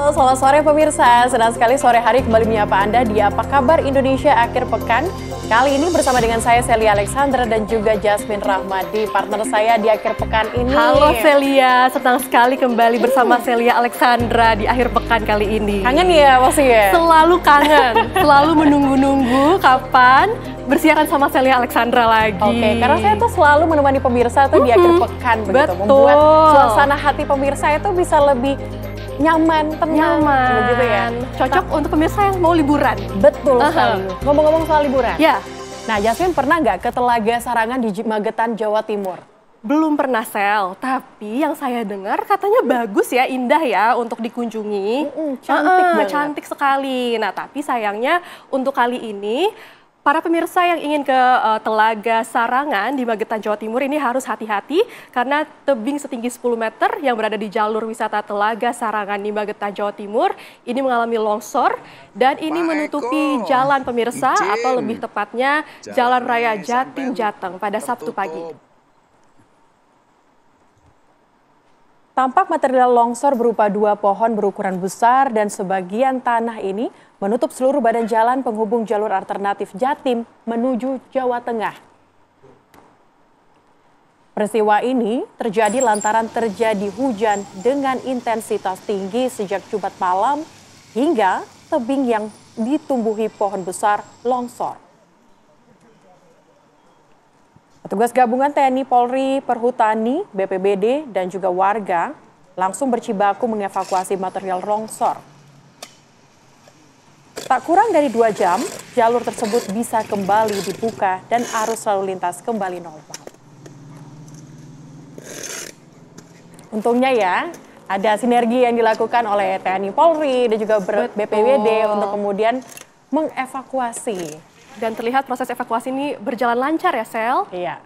Halo, selamat sore pemirsa. Senang sekali sore hari kembali menyapa Anda di Apa Kabar Indonesia Akhir Pekan. Kali ini bersama dengan saya Celia Alexandra dan juga Jasmine Rahmadi, partner saya di Akhir Pekan ini. Halo Celia, senang sekali kembali bersama Celia Alexandra di Akhir Pekan kali ini. Kangen ya pasti ya? Selalu kangen, selalu menunggu-nunggu kapan bersiaran sama Celia Alexandra lagi. Oke, karena saya tuh selalu menemani pemirsa tuh di Akhir Pekan begitu. Betul. Membuat suasana hati pemirsa itu bisa lebih nyaman, tenang, begitu ya. Cocok untuk pemirsa yang mau liburan. Betul sekali. Ngomong-ngomong soal liburan. Ya. Nah, Jasmine pernah nggak ke Telaga Sarangan di Magetan, Jawa Timur? Belum pernah Sel, tapi yang saya dengar katanya bagus ya, indah ya untuk dikunjungi. Cantik banget. Cantik sekali. Nah, tapi sayangnya untuk kali ini para pemirsa yang ingin ke Telaga Sarangan di Magetan, Jawa Timur ini harus hati-hati karena tebing setinggi 10 meter yang berada di jalur wisata Telaga Sarangan di Magetan, Jawa Timur ini mengalami longsor dan ini menutupi jalan pemirsa atau lebih tepatnya Jalan Raya Jatim Jateng pada Sabtu pagi. Tampak material longsor berupa 2 pohon berukuran besar dan sebagian tanah ini menutup seluruh badan jalan penghubung jalur alternatif Jatim menuju Jawa Tengah. Peristiwa ini terjadi lantaran terjadi hujan dengan intensitas tinggi sejak Jumat malam hingga tebing yang ditumbuhi pohon besar longsor. Petugas gabungan TNI Polri, Perhutani, BPBD, dan juga warga langsung berjibaku mengevakuasi material longsor. Tak kurang dari 2 jam, jalur tersebut bisa kembali dibuka dan arus lalu lintas kembali normal. Untungnya ya, ada sinergi yang dilakukan oleh TNI Polri dan juga BPBD untuk kemudian mengevakuasi. Dan terlihat proses evakuasi ini berjalan lancar ya, Sel? Iya.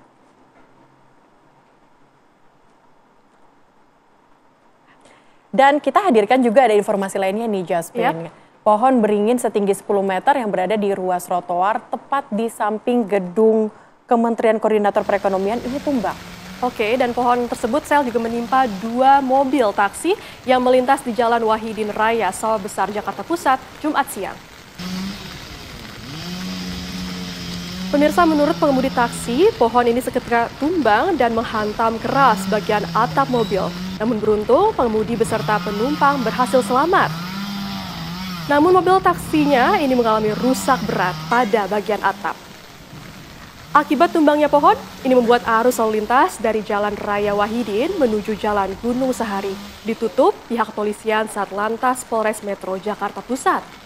Dan kita hadirkan juga ada informasi lainnya nih, Jasmine. Pohon beringin setinggi 10 meter yang berada di ruas trotoar tepat di samping gedung Kementerian Koordinator Perekonomian ini tumbang. Oke, dan pohon tersebut, Sel, juga menimpa 2 mobil taksi yang melintas di Jalan Wahidin Raya, Sawah Besar, Jakarta Pusat, Jumat siang. Pemirsa, menurut pengemudi taksi, pohon ini seketika tumbang dan menghantam keras bagian atap mobil. Namun beruntung, pengemudi beserta penumpang berhasil selamat. Namun mobil taksinya ini mengalami rusak berat pada bagian atap. Akibat tumbangnya pohon, ini membuat arus lalu lintas dari Jalan Raya Wahidin menuju Jalan Gunung Sahari ditutup pihak kepolisian Satlantas Polres Metro Jakarta Pusat.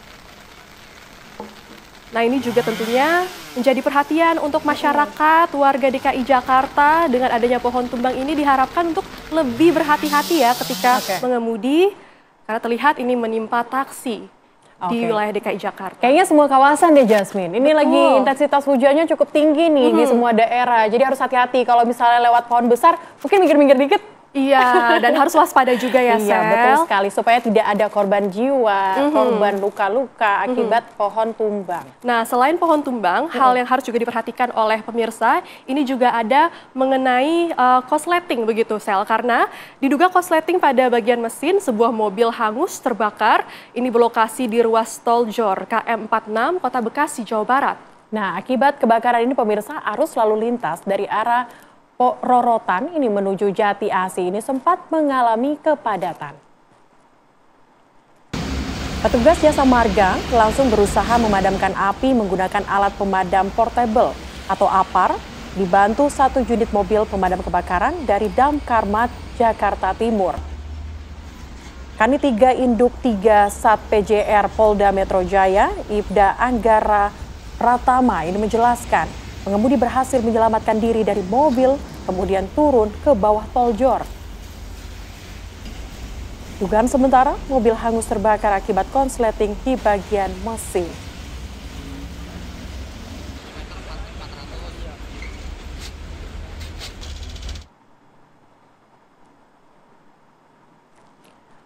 Nah, ini juga tentunya menjadi perhatian untuk masyarakat, warga DKI Jakarta. Dengan adanya pohon tumbang ini diharapkan untuk lebih berhati-hati ya ketika mengemudi, karena terlihat ini menimpa taksi di wilayah DKI Jakarta. Kayaknya semua kawasan deh, Jasmine. Ini lagi intensitas hujannya cukup tinggi nih di semua daerah. Jadi harus hati-hati kalau misalnya lewat pohon besar, mungkin minggir-minggir dikit. Iya, dan harus waspada juga ya, Sel. Iya, betul sekali. Supaya tidak ada korban jiwa, korban luka-luka akibat pohon tumbang. Nah, selain pohon tumbang, hal yang harus juga diperhatikan oleh pemirsa, ini juga ada mengenai korsleting begitu, Sel. Karena diduga korsleting pada bagian mesin sebuah mobil hangus terbakar. Ini berlokasi di ruas tol Jor, KM 46, Kota Bekasi, Jawa Barat. Nah, akibat kebakaran ini pemirsa, arus lalu lintas dari arah Rorotan ini menuju Jati Asi ini sempat mengalami kepadatan. Petugas Jasa Marga langsung berusaha memadamkan api menggunakan alat pemadam portable atau APAR, dibantu 1 unit mobil pemadam kebakaran dari Damkarmat, Jakarta Timur. Kanit 3 Induk 3 Sat PJR Polda Metro Jaya, Ibda Anggara Pratama ini menjelaskan, pengemudi berhasil menyelamatkan diri dari mobil, kemudian turun ke bawah tol Jor. Dugaan sementara, mobil hangus terbakar akibat konsleting di bagian mesin.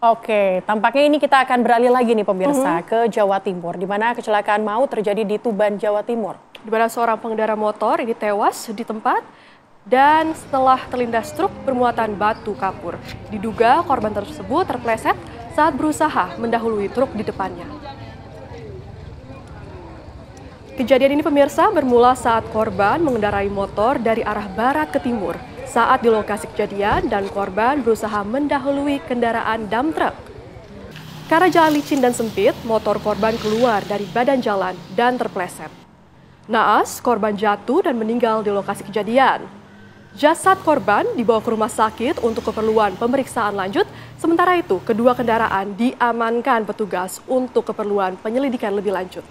Oke, tampaknya ini kita akan beralih lagi nih pemirsa ke Jawa Timur, di mana kecelakaan maut terjadi di Tuban, Jawa Timur. Di mana seorang pengendara motor ini tewas di tempat Dan setelah terlindas truk bermuatan batu kapur, diduga korban tersebut terpleset saat berusaha mendahului truk di depannya. Kejadian ini pemirsa bermula saat korban mengendarai motor dari arah barat ke timur saat di lokasi kejadian dan korban berusaha mendahului kendaraan dump truck. Karena jalan licin dan sempit, motor korban keluar dari badan jalan dan terpleset. Naas, korban jatuh dan meninggal di lokasi kejadian. Jasad korban dibawa ke rumah sakit untuk keperluan pemeriksaan lanjut, sementara itu kedua kendaraan diamankan petugas untuk keperluan penyelidikan lebih lanjut.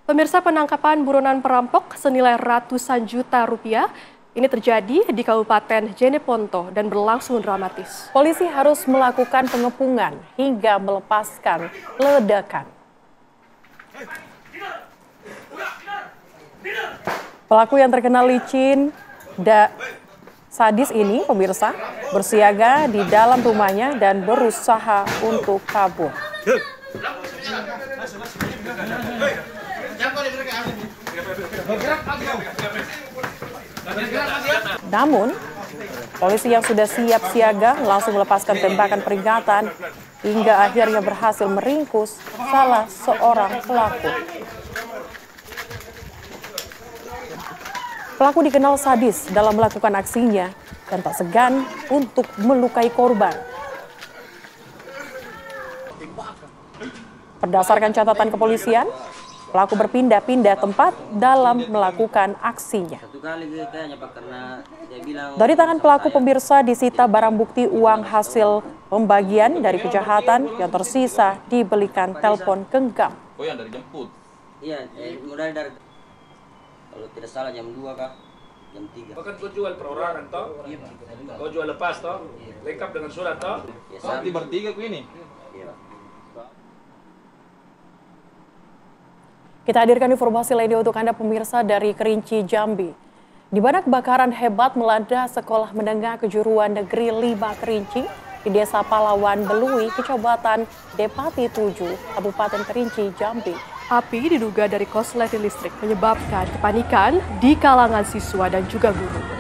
Pemirsa, penangkapan buronan perampok senilai ratusan juta rupiah ini terjadi di Kabupaten Jeneponto dan berlangsung dramatis. Polisi harus melakukan pengepungan hingga melepaskan ledakan. Pelaku yang terkenal licin dan sadis ini, pemirsa, bersiaga di dalam rumahnya dan berusaha untuk kabur. Namun, polisi yang sudah siap siaga langsung melepaskan tembakan peringatan hingga akhirnya berhasil meringkus salah seorang pelaku. Pelaku dikenal sadis dalam melakukan aksinya dan tak segan untuk melukai korban. Berdasarkan catatan kepolisian, pelaku berpindah-pindah tempat dalam melakukan aksinya. Dari tangan pelaku, pemirsa, disita barang bukti uang hasil pembagian dari kejahatan yang tersisa dibelikan telepon genggam. Oh, yang dari jemput? Iya, mulai dari, kalau tidak salah jam 2 kah? Jam 3. Bahkan kau jual perorangan toh? Iya, Pak. Kau jual lepas toh? Lengkap dengan surat toh? Ya, Oh, di bertiga ku ini? Iya. Kita hadirkan informasi lainnya untuk Anda pemirsa dari Kerinci, Jambi. Di mana kebakaran hebat melanda sekolah menengah kejuruan negeri 5 Kerinci di Desa Palawan Belui, Kecamatan Depati 7, Kabupaten Kerinci, Jambi. Api diduga dari korsleting listrik menyebabkan kepanikan di kalangan siswa dan juga guru.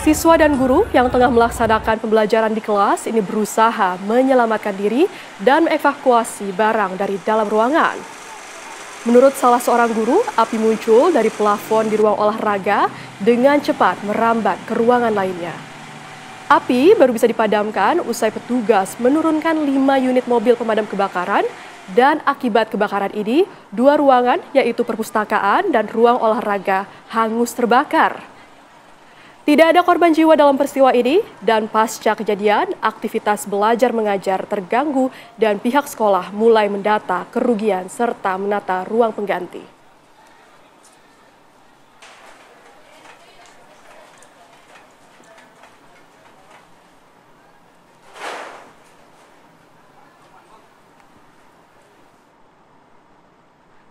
Siswa dan guru yang tengah melaksanakan pembelajaran di kelas ini berusaha menyelamatkan diri dan mengevakuasi barang dari dalam ruangan. Menurut salah seorang guru, api muncul dari plafon di ruang olahraga dengan cepat merambat ke ruangan lainnya. Api baru bisa dipadamkan usai petugas menurunkan 5 unit mobil pemadam kebakaran dan akibat kebakaran ini, 2 ruangan yaitu perpustakaan dan ruang olahraga hangus terbakar. Tidak ada korban jiwa dalam peristiwa ini dan pasca kejadian, aktivitas belajar mengajar terganggu dan pihak sekolah mulai mendata kerugian serta menata ruang pengganti.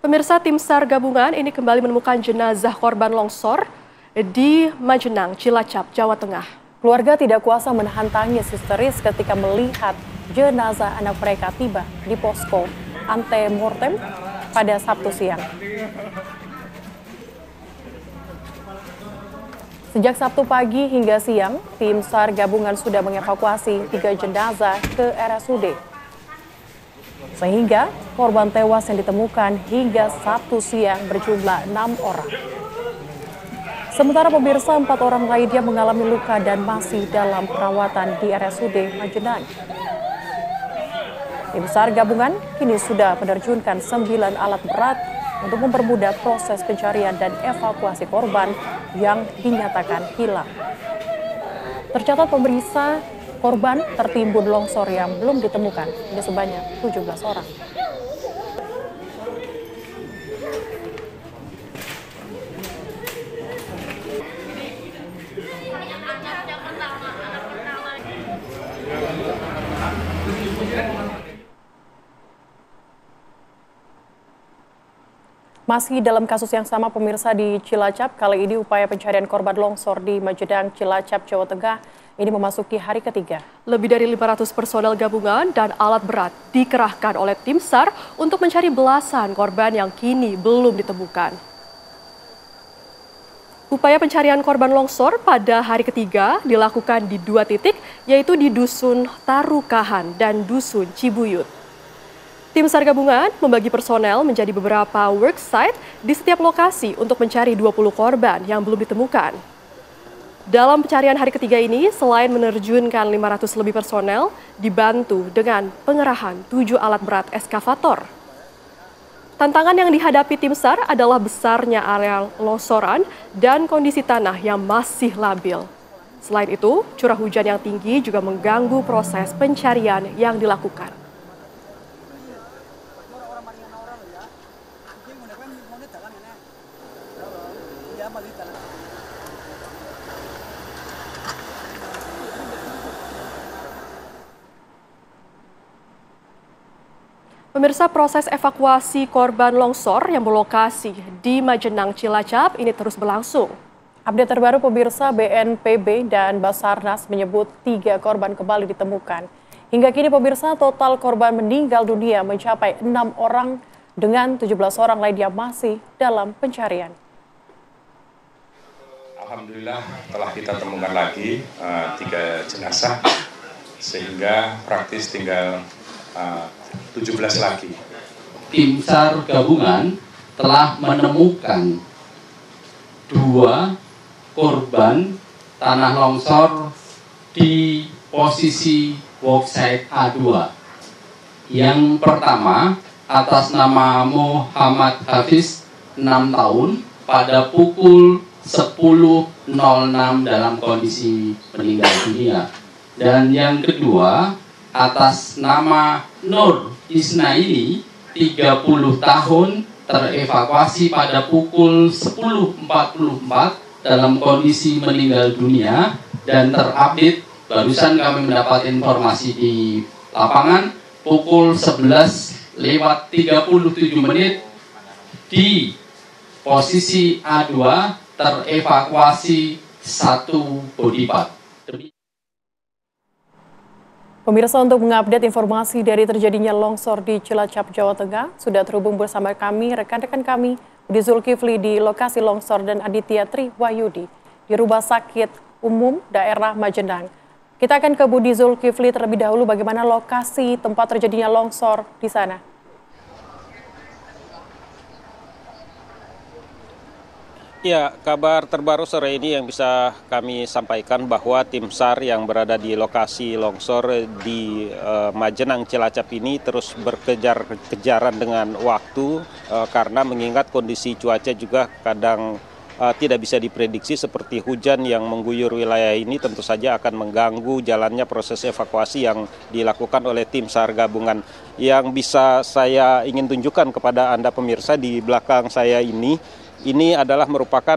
Pemirsa, tim SAR gabungan ini kembali menemukan jenazah korban longsor di Majenang, Cilacap, Jawa Tengah. Keluarga tidak kuasa menahan tangis histeris ketika melihat jenazah anak mereka tiba di posko antemortem pada Sabtu siang. Sejak Sabtu pagi hingga siang, tim SAR gabungan sudah mengevakuasi 3 jenazah ke RSUD. Sehingga korban tewas yang ditemukan hingga Sabtu siang berjumlah 6 orang. Sementara pemirsa 4 orang lainnya mengalami luka dan masih dalam perawatan di RSUD Majenang. Tim SAR gabungan kini sudah menerjunkan 9 alat berat untuk mempermudah proses pencarian dan evakuasi korban yang dinyatakan hilang. Tercatat pemirsa, korban tertimbun longsor yang belum ditemukan, ada sebanyak 17 orang. Masih dalam kasus yang sama pemirsa di Cilacap, kali ini upaya pencarian korban longsor di Majedang, Cilacap, Jawa Tengah ini memasuki hari ketiga. Lebih dari 500 personel gabungan dan alat berat dikerahkan oleh tim SAR untuk mencari belasan korban yang kini belum ditemukan. Upaya pencarian korban longsor pada hari ketiga dilakukan di 2 titik, yaitu di Dusun Tarukahan dan Dusun Cibuyut. Tim SAR gabungan membagi personel menjadi beberapa worksite di setiap lokasi untuk mencari 20 korban yang belum ditemukan. Dalam pencarian hari ketiga ini, selain menerjunkan 500 lebih personel, dibantu dengan pengerahan 7 alat berat eskavator. Tantangan yang dihadapi tim SAR adalah besarnya area longsoran dan kondisi tanah yang masih labil. Selain itu, curah hujan yang tinggi juga mengganggu proses pencarian yang dilakukan. Pemirsa, proses evakuasi korban longsor yang berlokasi di Majenang, Cilacap ini terus berlangsung. Update terbaru pemirsa, BNPB dan Basarnas menyebut 3 korban kembali ditemukan. Hingga kini pemirsa, total korban meninggal dunia mencapai 6 orang dengan 17 orang lain yang masih dalam pencarian. Alhamdulillah telah kita temukan lagi 3 jenazah sehingga praktis tinggal 17 lagi. Tim SAR gabungan telah menemukan 2 korban tanah longsor di posisi worksite A2. Yang pertama atas nama Muhammad Hafiz 6 tahun pada pukul 10.06 dalam kondisi meninggal dunia. Dan yang kedua atas nama Nur Isnaini 30 tahun terevakuasi pada pukul 10.44 dalam kondisi meninggal dunia, dan terupdate barusan kami mendapat informasi di lapangan pukul 11.37 di posisi A2 terevakuasi 1 body part. Pemirsa, untuk mengupdate informasi dari terjadinya longsor di Cilacap, Jawa Tengah, sudah terhubung bersama kami, rekan-rekan kami, Budi Zulkifli di lokasi longsor dan Aditya Triwayudi di Rumah Sakit Umum Daerah Majenang. Kita akan ke Budi Zulkifli terlebih dahulu, bagaimana lokasi tempat terjadinya longsor di sana. Ya, kabar terbaru sore ini yang bisa kami sampaikan bahwa tim SAR yang berada di lokasi longsor di Majenang Cilacap ini terus berkejar-kejaran dengan waktu karena mengingat kondisi cuaca juga kadang tidak bisa diprediksi, seperti hujan yang mengguyur wilayah ini tentu saja akan mengganggu jalannya proses evakuasi yang dilakukan oleh tim SAR gabungan. Yang bisa saya ingin tunjukkan kepada Anda pemirsa di belakang saya ini adalah merupakan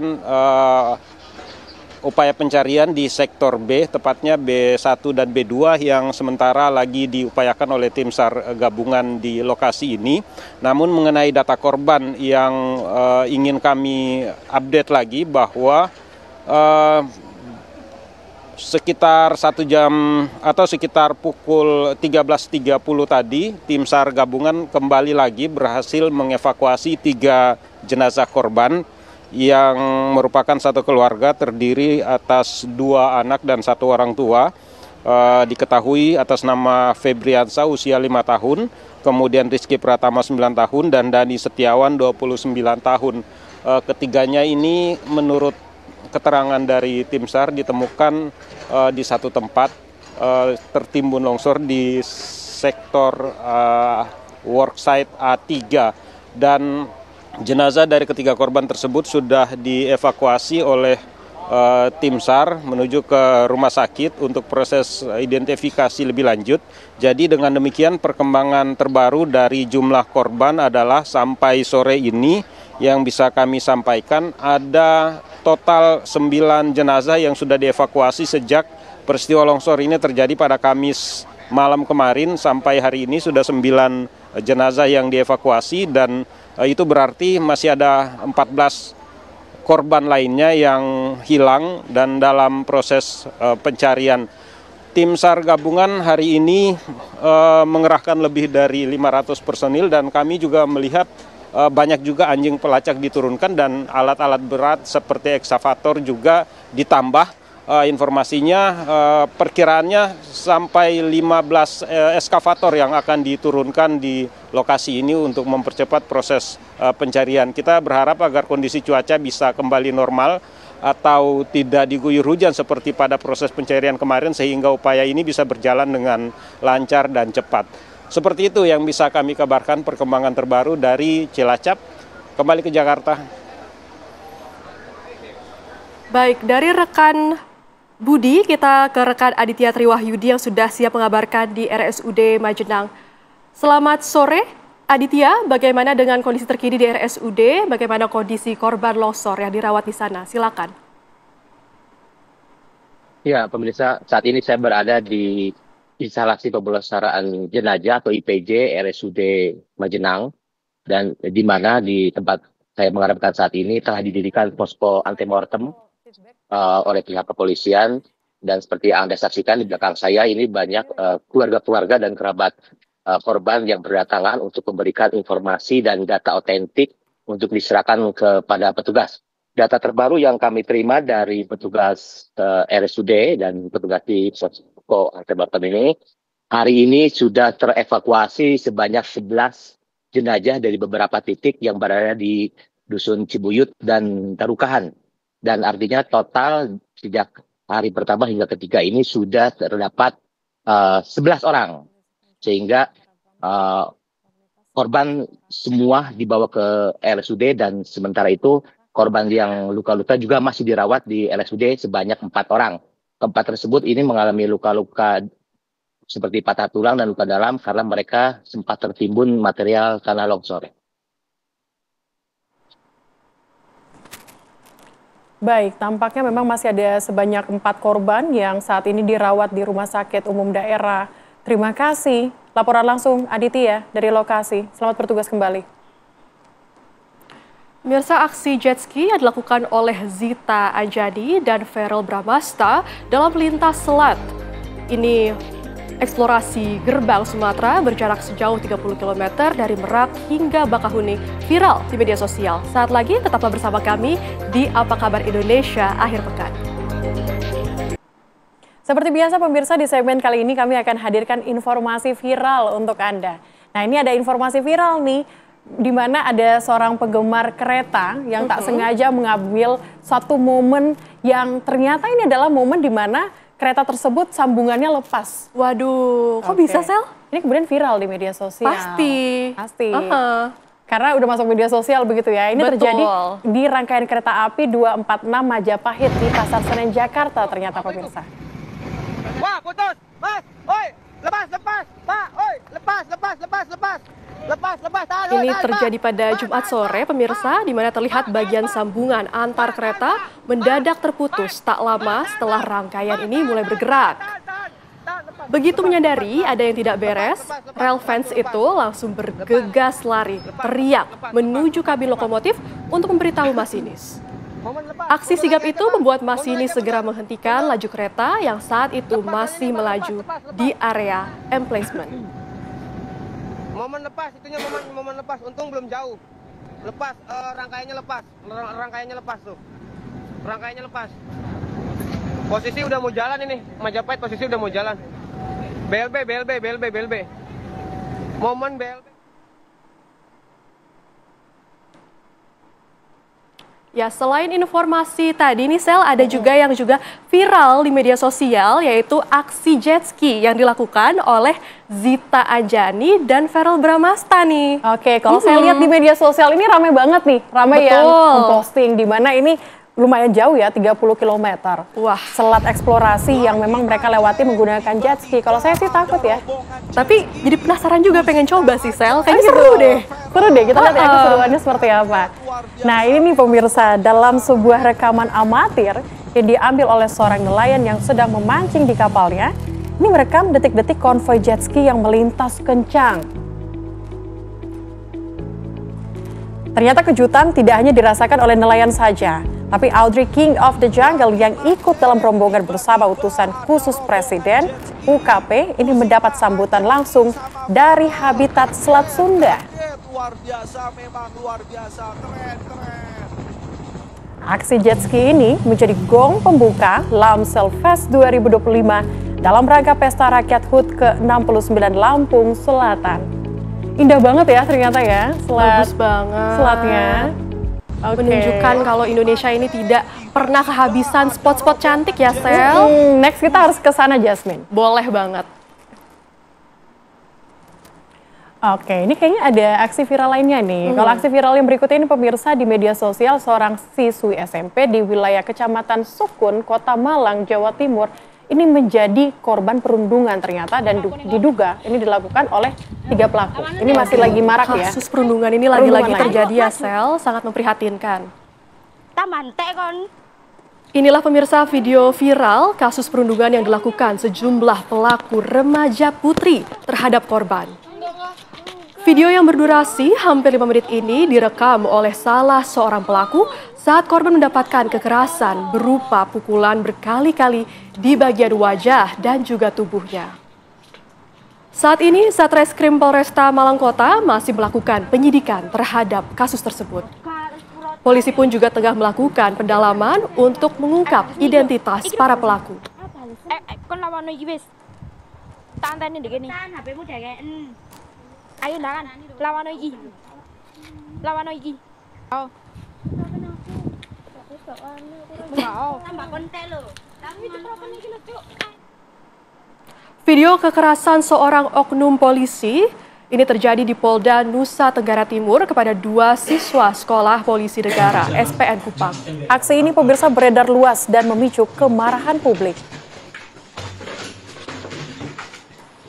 upaya pencarian di sektor B, tepatnya B1 dan B2 yang sementara lagi diupayakan oleh tim SAR gabungan di lokasi ini. Namun mengenai data korban yang ingin kami update lagi bahwa sekitar 1 jam atau sekitar pukul 13.30 tadi, tim SAR gabungan kembali lagi berhasil mengevakuasi 3 jenazah korban yang merupakan satu keluarga terdiri atas 2 anak dan 1 orang tua. Diketahui atas nama Febriansa usia 5 tahun, kemudian Rizky Pratama 9 tahun, dan Dani Setiawan 29 tahun. Ketiganya ini menurut keterangan dari tim SAR ditemukan di satu tempat tertimbun longsor di sektor worksite A3, dan jenazah dari ketiga korban tersebut sudah dievakuasi oleh tim SAR menuju ke rumah sakit untuk proses identifikasi lebih lanjut. Jadi dengan demikian perkembangan terbaru dari jumlah korban adalah sampai sore ini yang bisa kami sampaikan ada total 9 jenazah yang sudah dievakuasi sejak peristiwa longsor ini terjadi pada Kamis malam kemarin. Sampai hari ini sudah 9 jenazah yang dievakuasi, dan itu berarti masih ada 14 korban lainnya yang hilang dan dalam proses pencarian. Tim SAR gabungan hari ini mengerahkan lebih dari 500 personil dan kami juga melihat banyak juga anjing pelacak diturunkan dan alat-alat berat seperti ekskavator juga ditambah. Informasinya perkiraannya sampai 15 ekskavator yang akan diturunkan di lokasi ini untuk mempercepat proses pencarian. Kita berharap agar kondisi cuaca bisa kembali normal atau tidak diguyur hujan seperti pada proses pencarian kemarin sehingga upaya ini bisa berjalan dengan lancar dan cepat. Seperti itu yang bisa kami kabarkan perkembangan terbaru dari Cilacap. Kembali ke Jakarta. Baik, dari rekan Budi, kita ke rekan Aditya Triwahyudi yang sudah siap mengabarkan di RSUD Majenang. Selamat sore, Aditya. Bagaimana dengan kondisi terkini di RSUD? Bagaimana kondisi korban longsor yang dirawat di sana? Silakan. Ya, pemirsa, saat ini saya berada di instalasi pemulasaraan jenazah atau IPJ RSUD Majenang, dan di mana di tempat saya menghadapkan saat ini telah didirikan posko antemortem oleh pihak kepolisian, dan seperti yang Anda saksikan di belakang saya ini banyak keluarga-keluarga dan kerabat korban yang berdatangan untuk memberikan informasi dan data otentik untuk diserahkan kepada petugas. Data terbaru yang kami terima dari petugas RSUD dan petugas di posko antemortem ini, hari ini sudah terevakuasi sebanyak 11 jenazah dari beberapa titik yang berada di Dusun Cibuyut dan Tarukahan. Dan artinya total sejak hari pertama hingga ketiga ini sudah terdapat 11 orang. Sehingga korban semua dibawa ke RSUD dan sementara itu korban yang luka-luka juga masih dirawat di RSUD sebanyak 4 orang. Keempat tersebut ini mengalami luka-luka seperti patah tulang dan luka dalam karena mereka sempat tertimbun material tanah longsor. Baik, tampaknya memang masih ada sebanyak 4 korban yang saat ini dirawat di Rumah Sakit Umum Daerah. Terima kasih. Laporan langsung Aditya dari lokasi. Selamat bertugas kembali. Pemirsa, aksi jet ski yang dilakukan oleh Zita Anjani dan Ferel Bramasta dalam lintas selat. Ini eksplorasi gerbang Sumatera berjarak sejauh 30 km dari Merak hingga Bakahuni viral di media sosial. Saat lagi tetaplah bersama kami di Apa Kabar Indonesia Akhir Pekan. Seperti biasa pemirsa, di segmen kali ini kami akan hadirkan informasi viral untuk Anda. Nah, ini ada informasi viral nih, di mana ada seorang penggemar kereta yang tak sengaja mengambil satu momen yang ternyata ini adalah momen di mana kereta tersebut sambungannya lepas. Waduh, kok bisa, Sel? Ini kemudian viral di media sosial. Pasti. Karena udah masuk media sosial begitu ya. Ini terjadi di rangkaian kereta api 246 Majapahit di Pasar Senen, Jakarta ternyata pemirsa. Wah, putus! Mas! Oi! Lepas! Pak! Oi! Lepas! Ini terjadi pada Jumat sore, pemirsa, di mana terlihat bagian sambungan antar kereta mendadak terputus tak lama setelah rangkaian ini mulai bergerak. Begitu menyadari ada yang tidak beres, rel fans itu langsung bergegas lari, teriak menuju kabin lokomotif untuk memberitahu masinis. Aksi sigap itu membuat masinis segera menghentikan laju kereta yang saat itu masih melaju di area emplacement. Momen lepas, itunya momen lepas, untung belum jauh. Lepas, rangkaiannya lepas tuh. Rangkaiannya lepas. Posisi udah mau jalan ini, Majapahit posisi udah mau jalan. BLB. Momen BLB. Ya, selain informasi tadi nih Sel, ada juga yang viral di media sosial, yaitu aksi jet ski yang dilakukan oleh Zita Anjani dan Ferel Bramasta nih. Oke, kalau saya lihat di media sosial ini ramai banget nih, yang memposting di mana ini lumayan jauh ya, 30 km. Wah, selat eksplorasi yang memang mereka lewati menggunakan jet ski. Kalau saya sih takut ya. Tapi jadi penasaran juga, pengen coba sih Sel. Kayaknya seru deh. Seru deh, kita lihat ya keseruannya seperti apa. Nah, ini nih pemirsa, dalam sebuah rekaman amatir yang diambil oleh seorang nelayan yang sedang memancing di kapalnya, ini merekam detik-detik konvoi jet ski yang melintas kencang. Ternyata kejutan tidak hanya dirasakan oleh nelayan saja. Tapi Audrey King of the Jungle yang ikut dalam rombongan bersama utusan khusus Presiden UKP ini mendapat sambutan langsung dari Habitat Selat Sunda. Luar biasa, memang luar biasa, keren. Aksi jet ski ini menjadi gong pembuka Lamsel Fest 2025 dalam rangka Pesta Rakyat HUT ke-69 Lampung Selatan. Indah banget ya ternyata ya, bagus banget. Selatnya. Menunjukkan kalau Indonesia ini tidak pernah kehabisan spot-spot cantik ya, Sel. Next kita harus ke sana, Jasmine. Boleh banget. Oke, ini kayaknya ada aksi viral lainnya nih. Kalau aksi viral yang berikutnya ini pemirsa di media sosial, seorang siswi SMP di wilayah Kecamatan Sukun, Kota Malang, Jawa Timur, ini menjadi korban perundungan ternyata dan diduga ini dilakukan oleh 3 pelaku. Ini masih lagi marak ya. Kasus perundungan ini lagi-lagi terjadi ya, Sel, sangat memprihatinkan. Inilah pemirsa video viral kasus perundungan yang dilakukan sejumlah pelaku remaja putri terhadap korban. Video yang berdurasi hampir 5 menit ini direkam oleh salah seorang pelaku saat korban mendapatkan kekerasan berupa pukulan berkali-kali di bagian wajah dan juga tubuhnya. Saat ini Satreskrim Polresta Malang Kota masih melakukan penyidikan terhadap kasus tersebut. Polisi pun juga tengah melakukan pendalaman untuk mengungkap identitas para pelaku. Ayo lawan, lawan lagi. Lawan lagi. Oh. Video kekerasan seorang oknum polisi ini terjadi di Polda Nusa Tenggara Timur kepada 2 siswa sekolah polisi negara SPN Kupang. Aksi ini pemirsa beredar luas dan memicu kemarahan publik.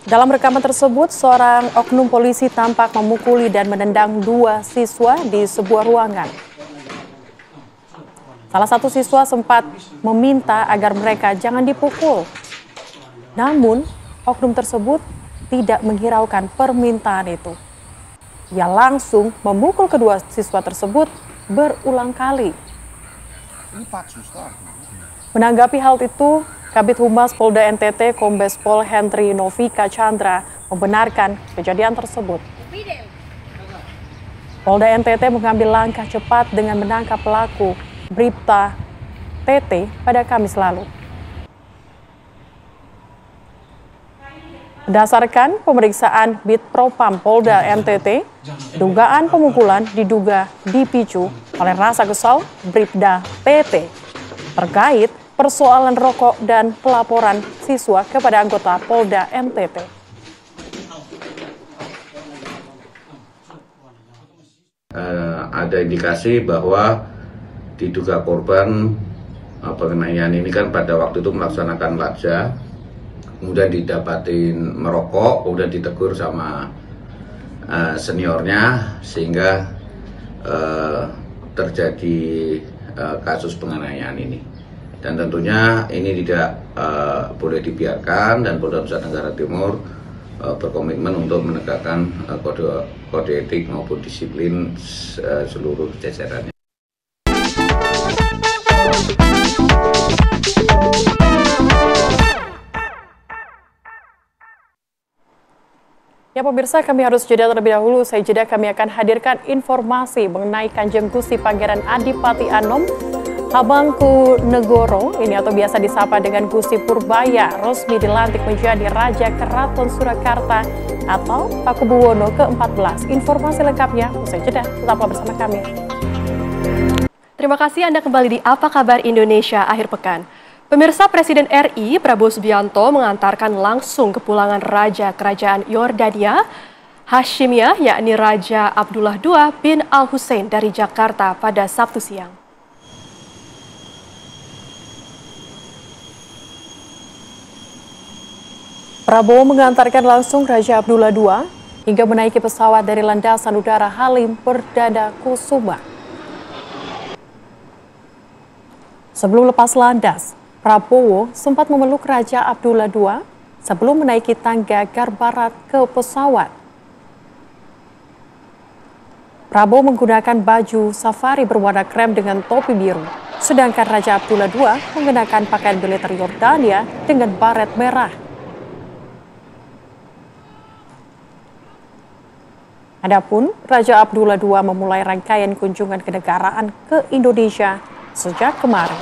Dalam rekaman tersebut, seorang oknum polisi tampak memukuli dan menendang 2 siswa di sebuah ruangan. Salah satu siswa sempat meminta agar mereka jangan dipukul. Namun, oknum tersebut tidak menghiraukan permintaan itu. Ia langsung memukul kedua siswa tersebut berulang kali. Menanggapi hal itu, Kabid Humas Polda NTT Kombes Pol Hendry Novika Chandra membenarkan kejadian tersebut. Polda NTT mengambil langkah cepat dengan menangkap pelaku Bribta TT pada Kamis lalu. Berdasarkan pemeriksaan Bid Propam Polda NTT, dugaan pemukulan diduga dipicu oleh rasa kesal Bribda TT terkait persoalan rokok dan pelaporan siswa kepada anggota Polda NTT. Ada indikasi bahwa diduga korban penganiayaan ini kan pada waktu itu melaksanakan laksa, kemudian didapatin merokok, kemudian ditegur sama seniornya sehingga terjadi kasus penganiayaan ini. Dan tentunya ini tidak boleh dibiarkan dan Polda Nusa Tenggara Timur berkomitmen untuk menegakkan kode etik maupun disiplin seluruh jajarannya. Ya pemirsa, kami harus jeda terlebih dahulu. Usai jeda kami akan hadirkan informasi mengenai Kanjeng Gusti Pangeran Adipati Anom Hamengkubuwono ini atau biasa disapa dengan Gusti Purbaya resmi dilantik menjadi Raja Keraton Surakarta atau Pakubuwono ke-14. Informasi lengkapnya usai jeda, tetaplah bersama kami. Terima kasih Anda kembali di Apa Kabar Indonesia akhir pekan. Pemirsa, Presiden RI Prabowo Subianto mengantarkan langsung kepulangan Raja Kerajaan Yordania Hashimiyah yakni Raja Abdullah II bin Al-Hussein dari Jakarta pada Sabtu siang. Prabowo mengantarkan langsung Raja Abdullah II hingga menaiki pesawat dari landasan udara Halim Perdana Kusuma. Sebelum lepas landas, Prabowo sempat memeluk Raja Abdullah II sebelum menaiki tangga garbarat ke pesawat. Prabowo menggunakan baju safari berwarna krem dengan topi biru. Sedangkan Raja Abdullah II mengenakan pakaian militer Yordania dengan baret merah. Adapun Raja Abdullah II memulai rangkaian kunjungan kenegaraan ke Indonesia sejak kemarin.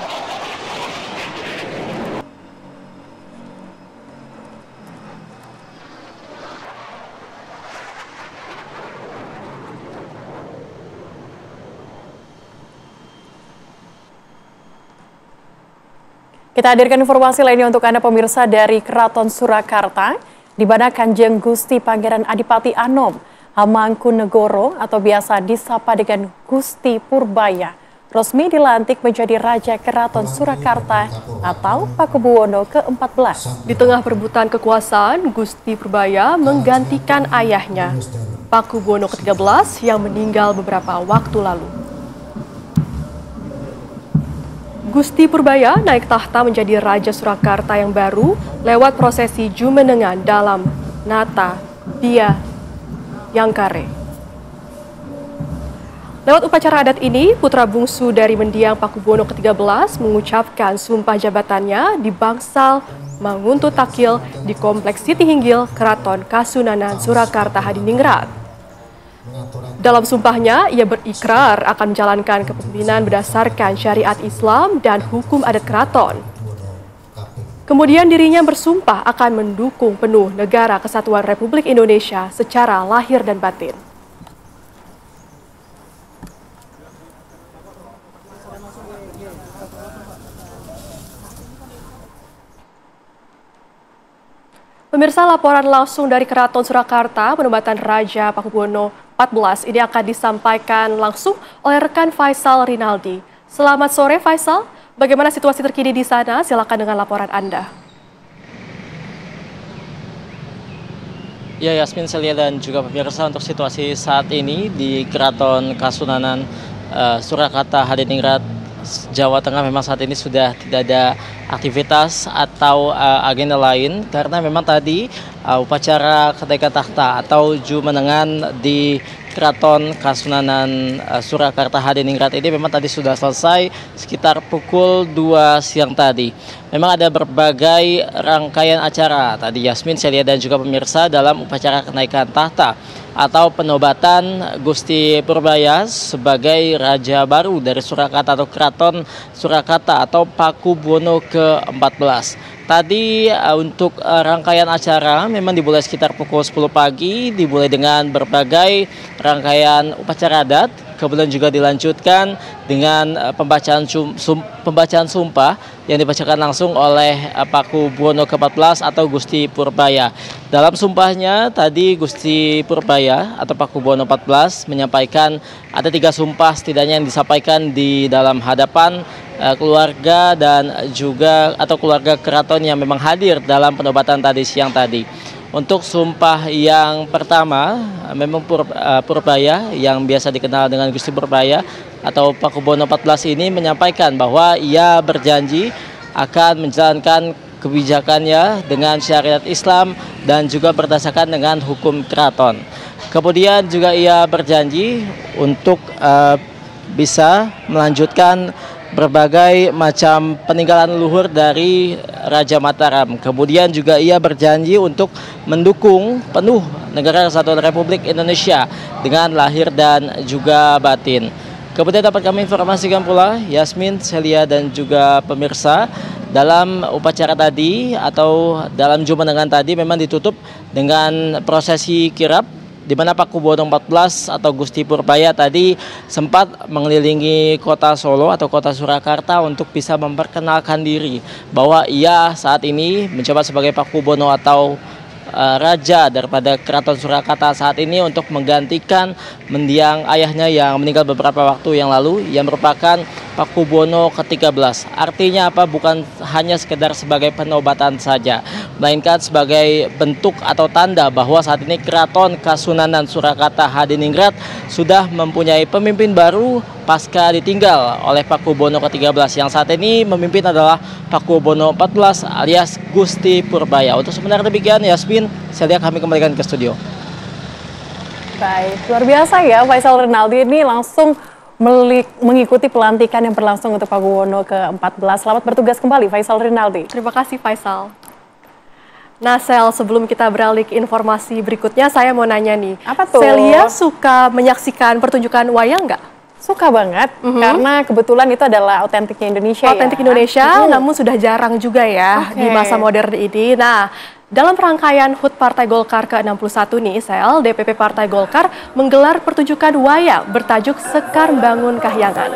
Kita hadirkan informasi lainnya untuk Anda pemirsa dari Keraton Surakarta, di mana Kanjeng Gusti Pangeran Adipati Anom Hamangkunegoro atau biasa disapa dengan Gusti Purbaya, resmi dilantik menjadi Raja Keraton Surakarta atau Pakubuwono ke-14. Di tengah perebutan kekuasaan, Gusti Purbaya menggantikan ayahnya, Pakubuwono ke-13 yang meninggal beberapa waktu lalu. Gusti Purbaya naik tahta menjadi Raja Surakarta yang baru lewat prosesi Jumenengan dalam Nata Bia Yangkare. Lewat upacara adat ini, putra bungsu dari mendiang Pakubuwono ke-13 mengucapkan sumpah jabatannya di Bangsal Manguntu Takil di Kompleks Siti Hinggil, Keraton Kasunanan Surakarta Hadiningrat. Dalam sumpahnya, ia berikrar akan menjalankan kepemimpinan berdasarkan syariat Islam dan hukum adat keraton. Kemudian dirinya bersumpah akan mendukung penuh Negara Kesatuan Republik Indonesia secara lahir dan batin. Pemirsa, laporan langsung dari Keraton Surakarta penobatan Raja Pakubuwono 14 ini akan disampaikan langsung oleh rekan Faisal Rinaldi. Selamat sore Faisal, bagaimana situasi terkini di sana? Silakan dengan laporan Anda. Ya, Yasmin, Celia dan juga pemirsa, untuk situasi saat ini di Keraton Kasunanan Surakarta Hadiningrat Jawa Tengah memang saat ini sudah tidak ada aktivitas atau agenda lain karena memang tadi upacara kenaikan tahta atau Jumenengan di Keraton Kasunanan Surakarta Hadiningrat ini memang tadi sudah selesai sekitar pukul 2 siang tadi. Memang ada berbagai rangkaian acara tadi, Yasmin, Celia dan juga pemirsa, dalam upacara kenaikan tahta atau penobatan Gusti Purbaya sebagai Raja baru dari Surakarta atau Keraton Surakarta atau Pakubuwono ke-14. Tadi untuk rangkaian acara memang dimulai sekitar pukul 10 pagi, dimulai dengan berbagai rangkaian upacara adat, kemudian juga dilanjutkan dengan pembacaan sumpah yang dibacakan langsung oleh Pakubuwono ke-14 atau Gusti Purbaya. Dalam sumpahnya tadi Gusti Purbaya atau Pakubuwono 14 menyampaikan ada 3 sumpah setidaknya yang disampaikan di dalam hadapan keluarga dan juga atau keluarga keraton yang memang hadir dalam penobatan tadi siang tadi. Untuk sumpah yang pertama memang Purbaya yang biasa dikenal dengan Gusti Purbaya atau Pakubuwono 14 ini menyampaikan bahwa ia berjanji akan menjalankan kebijakannya dengan syariat Islam dan juga berdasarkan dengan hukum keraton. Kemudian juga ia berjanji untuk bisa melanjutkan berbagai macam peninggalan luhur dari Raja Mataram. Kemudian juga ia berjanji untuk mendukung penuh Negara Kesatuan Republik Indonesia dengan lahir dan juga batin. Kemudian dapat kami informasikan pula, Yasmin, Celia dan juga pemirsa, dalam upacara tadi atau dalam Jumenengan tadi memang ditutup dengan prosesi kirap, di mana Pakubuwono 14 atau Gusti Purbaya tadi sempat mengelilingi kota Solo atau kota Surakarta untuk bisa memperkenalkan diri bahwa ia saat ini menjabat sebagai Pakubuwono atau Raja daripada Keraton Surakarta saat ini untuk menggantikan mendiang ayahnya yang meninggal beberapa waktu yang lalu yang merupakan Pakubuwono ke-13. Artinya apa? Bukan hanya sekedar sebagai penobatan saja, melainkan sebagai bentuk atau tanda bahwa saat ini Keraton Kasunanan Surakarta Hadiningrat sudah mempunyai pemimpin baru pasca ditinggal oleh Pakubuwono ke-13 yang saat ini memimpin adalah Pakubuwono 14 alias Gusti Purbaya. Untuk sementara demikian, Yasmin, saya lihat kami kembalikan ke studio. Baik, luar biasa ya Faisal Rinaldi ini langsung mengikuti pelantikan yang berlangsung untuk Pakuwono ke-14. Selamat bertugas kembali, Faisal Rinaldi. Terima kasih, Faisal. Nah, Sel, sebelum kita beralih ke informasi berikutnya, saya mau nanya nih. Apa tuh? Celia suka menyaksikan pertunjukan wayang nggak? Suka banget, karena kebetulan itu adalah otentiknya Indonesia. Otentik Indonesia, namun sudah jarang juga ya di masa modern ini. Nah, dalam rangkaian HUT Partai Golkar ke-61 nih, Sel, DPP Partai Golkar menggelar pertunjukan wayang bertajuk Sekar Bangun Kahyangan.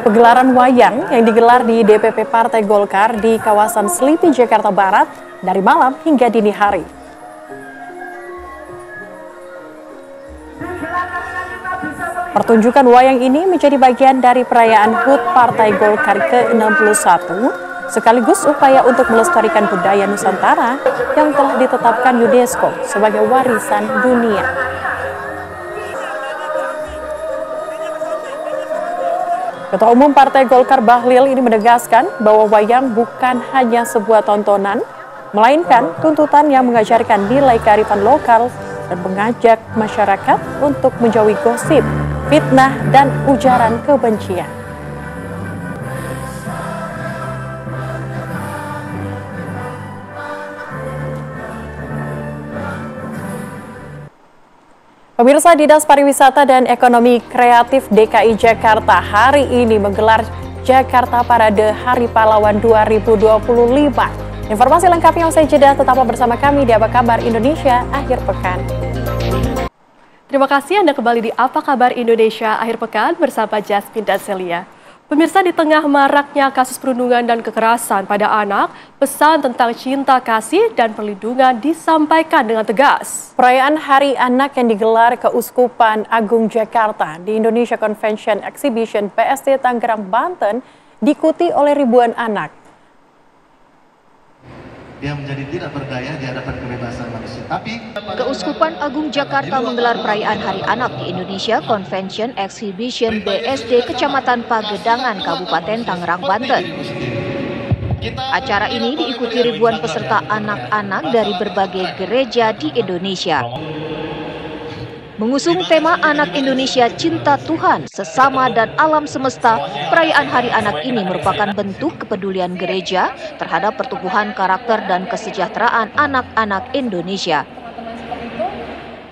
Pegelaran wayang yang digelar di DPP Partai Golkar di kawasan Selipi, Jakarta Barat dari malam hingga dini hari. Pertunjukan wayang ini menjadi bagian dari perayaan HUT Partai Golkar ke-61, sekaligus upaya untuk melestarikan budaya Nusantara yang telah ditetapkan UNESCO sebagai warisan dunia. Ketua Umum Partai Golkar Bahlil ini menegaskan bahwa wayang bukan hanya sebuah tontonan, melainkan tuntutan yang mengajarkan nilai kearifan lokal dan mengajak masyarakat untuk menjauhi gosip, fitnah, dan ujaran kebencian. Pemirsa, Dinas Pariwisata dan Ekonomi Kreatif DKI Jakarta hari ini menggelar Jakarta Parade Hari Pahlawan 2025. Informasi lengkapnya usai jeda, tetaplah bersama kami di Apa Kabar Indonesia Akhir Pekan. Terima kasih Anda kembali di Apa Kabar Indonesia Akhir Pekan bersama Jasmine dan Celia. Pemirsa, di tengah maraknya kasus perundungan dan kekerasan pada anak, pesan tentang cinta kasih dan perlindungan disampaikan dengan tegas. Perayaan Hari Anak yang digelar Keuskupan Agung Jakarta di Indonesia Convention Exhibition PSD Tangerang, Banten diikuti oleh ribuan anak. Dia menjadi tidak berdaya di hadapan kebebasan manusia. Tapi Keuskupan Agung Jakarta menggelar perayaan Hari Anak di Indonesia Convention Exhibition BSD Kecamatan Pagedangan, Kabupaten Tangerang, Banten. Acara ini diikuti ribuan peserta anak-anak dari berbagai gereja di Indonesia. Mengusung tema Anak Indonesia Cinta Tuhan, Sesama dan Alam Semesta, perayaan Hari Anak ini merupakan bentuk kepedulian gereja terhadap pertumbuhan karakter dan kesejahteraan anak-anak Indonesia.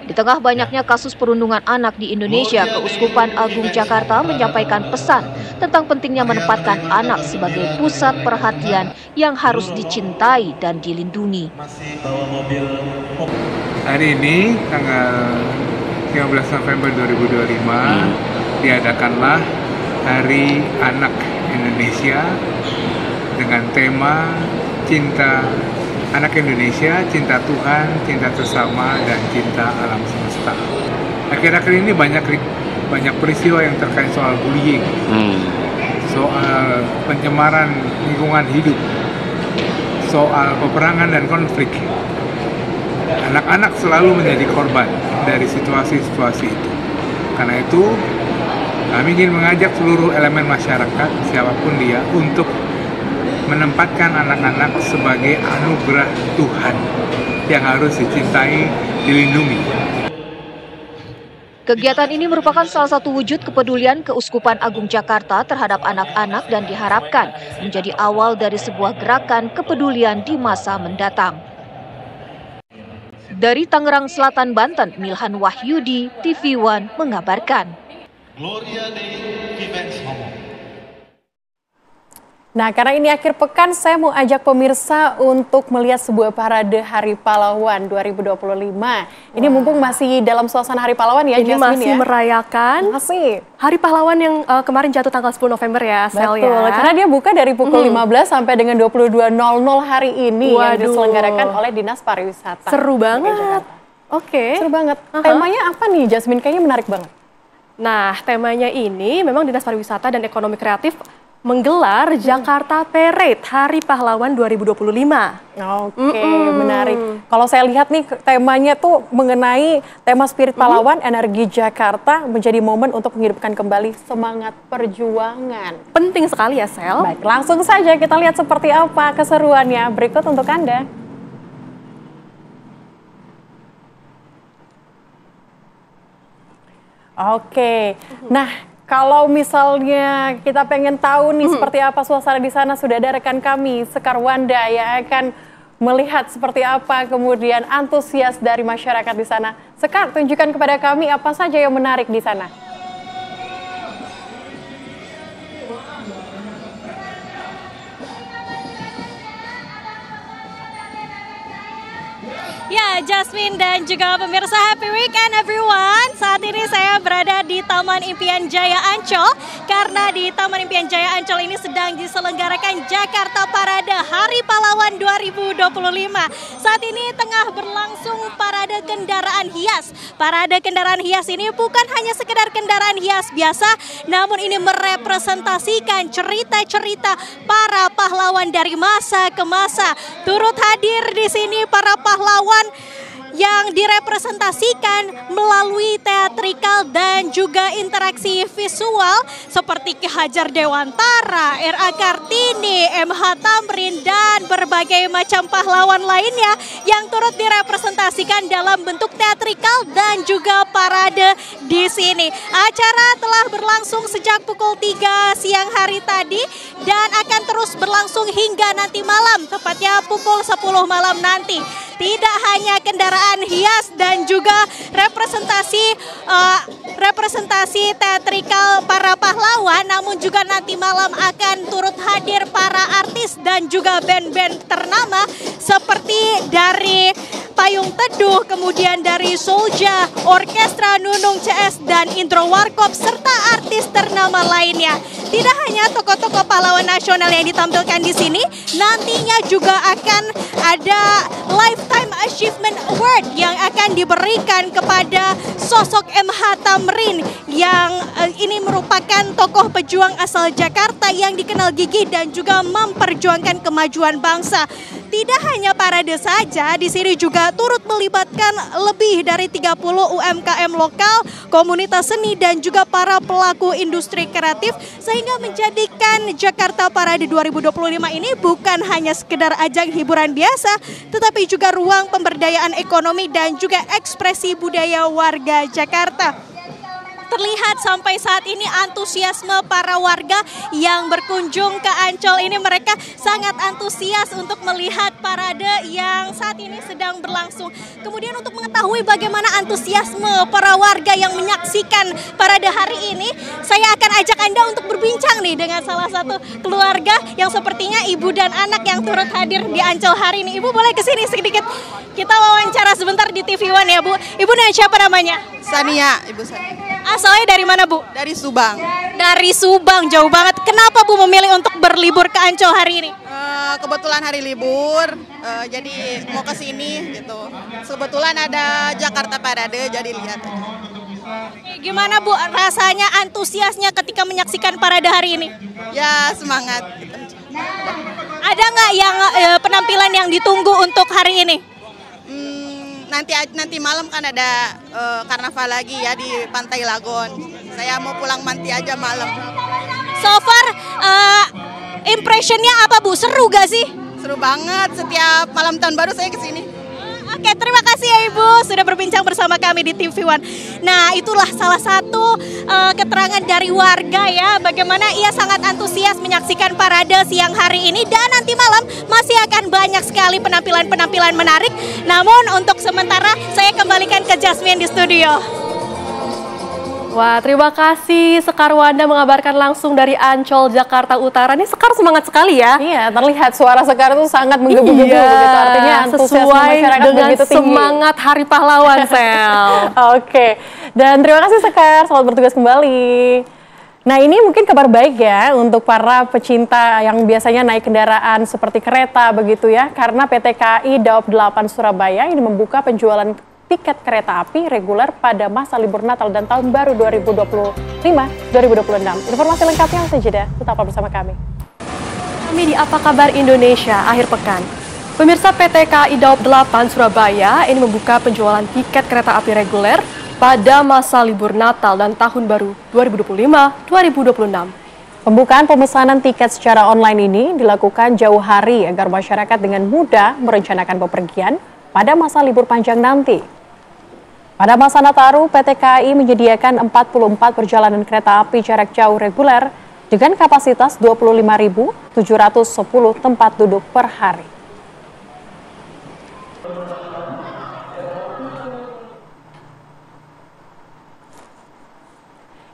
Di tengah banyaknya kasus perundungan anak di Indonesia, Keuskupan Agung Jakarta menyampaikan pesan tentang pentingnya menempatkan anak sebagai pusat perhatian yang harus dicintai dan dilindungi. Hari ini, tanggal 13 November 2025 diadakanlah Hari Anak Indonesia dengan tema Cinta Anak Indonesia, Cinta Tuhan, Cinta Sesama, dan Cinta Alam Semesta. Akhir-akhir ini banyak peristiwa yang terkait soal bullying, soal pencemaran lingkungan hidup, soal peperangan dan konflik. Anak-anak selalu menjadi korban dari situasi-situasi itu. Karena itu, kami ingin mengajak seluruh elemen masyarakat, siapapun dia, untuk menempatkan anak-anak sebagai anugerah Tuhan yang harus dicintai, dilindungi. Kegiatan ini merupakan salah satu wujud kepedulian Keuskupan Agung Jakarta terhadap anak-anak dan diharapkan menjadi awal dari sebuah gerakan kepedulian di masa mendatang. Dari Tangerang Selatan, Banten, Milhan Wahyudi, TV One mengabarkan. Nah, karena ini akhir pekan, saya mau ajak pemirsa untuk melihat sebuah parade Hari Pahlawan 2025. Ini mumpung masih dalam suasana Hari Pahlawan ya, ini Jasmine, masih ya? merayakan Hari Pahlawan yang kemarin jatuh tanggal 10 November ya, Sel, ya. Betul, karena dia buka dari pukul 15 sampai dengan 22.00 hari ini yang diselenggarakan oleh Dinas Pariwisata. Seru banget. Oke. Seru banget. Temanya apa nih, Jasmine? Kayaknya menarik banget. Nah, temanya ini memang Dinas Pariwisata dan Ekonomi Kreatif menggelar Jakarta Parade Hari Pahlawan 2025. Oke, menarik. Kalau saya lihat nih temanya tuh mengenai tema spirit pahlawan, energi Jakarta menjadi momen untuk menghidupkan kembali semangat perjuangan. Penting sekali ya, Sel. Baik, langsung saja kita lihat seperti apa keseruannya berikut untuk Anda. Oke, nah kalau misalnya kita pengen tahu nih seperti apa suasana di sana, sudah ada rekan kami Sekar Wanda yang akan melihat seperti apa kemudian antusias dari masyarakat di sana. Sekar, tunjukkan kepada kami apa saja yang menarik di sana. Ya, Jasmine dan juga pemirsa, happy weekend everyone. Saat ini saya berada di Taman Impian Jaya Ancol karena di Taman Impian Jaya Ancol ini sedang diselenggarakan Jakarta Parade Hari Pahlawan 2025. Saat ini tengah berlangsung parade kendaraan hias. Parade kendaraan hias ini bukan hanya sekedar kendaraan hias biasa, namun ini merepresentasikan cerita-cerita para pahlawan dari masa ke masa. Turut hadir di sini para pahlawan yang direpresentasikan melalui teatrikal dan juga interaksi visual seperti Ki Hajar Dewantara, R.A. Kartini, M.H. Tamrin, dan berbagai macam pahlawan lainnya yang turut direpresentasikan dalam bentuk teatrikal dan juga parade di sini. Acara telah berlangsung sejak pukul 3 siang hari tadi dan akan terus berlangsung hingga nanti malam, tepatnya pukul 10 malam nanti. Tidak hanya kendaraan hias dan juga representasi teatrikal para pahlawan, namun juga nanti malam akan turut hadir para artis dan juga band-band ternama seperti dari Payung Teduh, kemudian dari Soulja, Orkestra Nunung CS dan Indro Warkop, serta artis ternama lainnya. Tidak hanya tokoh-tokoh pahlawan nasional yang ditampilkan di sini, nantinya juga akan ada Lifetime Achievement Award yang akan diberikan kepada sosok M.H. Tamrin yang ini merupakan tokoh pejuang asal Jakarta yang dikenal gigih dan juga memperjuangkan kemajuan bangsa. Tidak hanya parade saja, di sini juga turut melibatkan lebih dari 30 UMKM lokal, komunitas seni dan juga para pelaku industri kreatif, sehingga menjadikan Jakarta Parade 2025 ini bukan hanya sekedar ajang hiburan biasa, tetapi juga ruang pemberdayaan ekonomi dan juga ekspresi budaya warga Jakarta. Terlihat sampai saat ini antusiasme para warga yang berkunjung ke Ancol ini, mereka sangat antusias untuk melihat parade yang saat ini sedang berlangsung. Kemudian untuk mengetahui bagaimana antusiasme para warga yang menyaksikan parade hari ini, saya akan ajak Anda untuk berbincang nih dengan salah satu keluarga yang sepertinya ibu dan anak yang turut hadir di Ancol hari ini. Ibu boleh kesini sedikit, kita wawancara sebentar di TV One ya Bu. Ibu siapa namanya? Sania, Ibu Sania. Asalnya dari mana Bu? Dari Subang. Dari Subang, jauh banget. Kenapa Bu memilih untuk berlibur ke Ancol hari ini? Kebetulan hari libur, jadi mau ke sini gitu. Kebetulan ada Jakarta Parade, jadi lihat aja. Gimana Bu rasanya, antusiasnya ketika menyaksikan parade hari ini? Ya semangat. Gitu. Ada nggak yang penampilan yang ditunggu untuk hari ini? Nanti malam kan ada karnaval lagi ya di Pantai Lagon. Saya mau pulang manti aja malam. So far impressionnya apa Bu? Seru gak sih? Seru banget, setiap malam tahun baru saya kesini. Oke, terima kasih ya Ibu sudah berbincang bersama kami di TV One. Nah, itulah salah satu keterangan dari warga ya, bagaimana ia sangat antusias menyaksikan parade siang hari ini, dan nanti malam masih akan banyak sekali penampilan-penampilan menarik. Namun untuk sementara saya kembalikan ke Jasmine di studio. Wah, terima kasih Sekar Wanda mengabarkan langsung dari Ancol, Jakarta Utara. Ini Sekar semangat sekali ya. Iya, terlihat suara Sekar itu sangat menggebu-gebu gitu. Artinya antusiasme masyarakat dengan begitu tinggi. Semangat Hari Pahlawan, Sel. Oke, dan terima kasih Sekar, selamat bertugas kembali. Nah, ini mungkin kabar baik ya untuk para pecinta yang biasanya naik kendaraan seperti kereta begitu ya. Karena PT KAI Daob 8 Surabaya ini membuka penjualan tiket kereta api reguler pada masa libur Natal dan Tahun Baru 2025-2026. Informasi lengkapnya usai jeda, tetaplah bersama kami. Kami di Apa Kabar Indonesia akhir pekan. Pemirsa, PT KAI Daob 8 Surabaya ini membuka penjualan tiket kereta api reguler pada masa libur Natal dan Tahun Baru 2025-2026. Pembukaan pemesanan tiket secara online ini dilakukan jauh hari agar masyarakat dengan mudah merencanakan bepergian pada masa libur panjang nanti. Pada masa Nataru, PT KAI menyediakan 44 perjalanan kereta api jarak jauh reguler dengan kapasitas 25.710 tempat duduk per hari.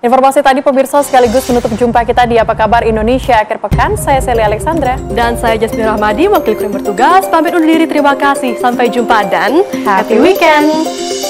Informasi tadi pemirsa sekaligus menutup jumpa kita di Apa Kabar Indonesia akhir pekan. Saya Sally Alexandra. Dan saya Jasmine Rahmadi, wakil kru yang bertugas. Pamit undur diri, terima kasih. Sampai jumpa dan happy weekend.